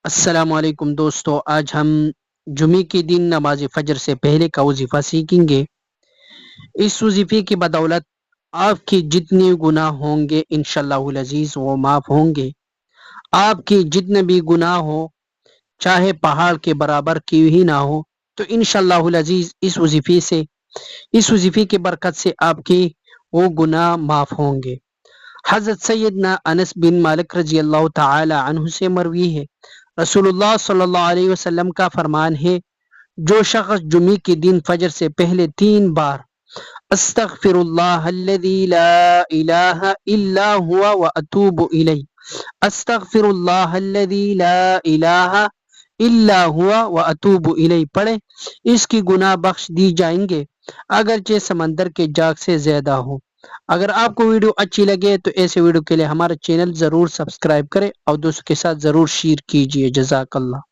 السلام علیکم دوستو، آج ہم جمعے کے دن نماز فجر سے پہلے کا وظیفہ سیکھیں گے۔ اس وظیفے کی بدولت آپ کے جتنے گناہ ہوں گے انشاءاللہ العزیز وہ معاف ہوں گے۔ آپ کے جتنے بھی گناہ ہو، چاہے پہاڑ کے برابر کیوں ہی نہ ہو، تو انشاءاللہ العزیز اس وظیفے کی برکت سے آپ کے وہ گناہ معاف ہوں گے۔ حضرت سیدنا انس بن مالک رضی اللہ تعالی عنہ سے مروی ہے، رسول اللہ صلی اللہ علیہ وسلم کا فرمان ہے، جو شخص جمعے کے دن فجر سے پہلے 3 بار استغفر اللہ الذی لا الہ الا ہوا واتوب الیہ، استغفر اللہ الذی لا الہ الا ہوا واتوب الیہ پڑھے، اس کی گناہ بخش دی جائیں گے اگرچہ سمندر کے جاگ سے زیادہ ہو۔ اگر آپ کو ویڈیو اچھی لگے تو ایسے ویڈیو کے لیے ہمارا چینل ضرور سبسکرائب کریں اور دوستوں کے ساتھ ضرور شیئر کیجیے۔ جزاک اللہ۔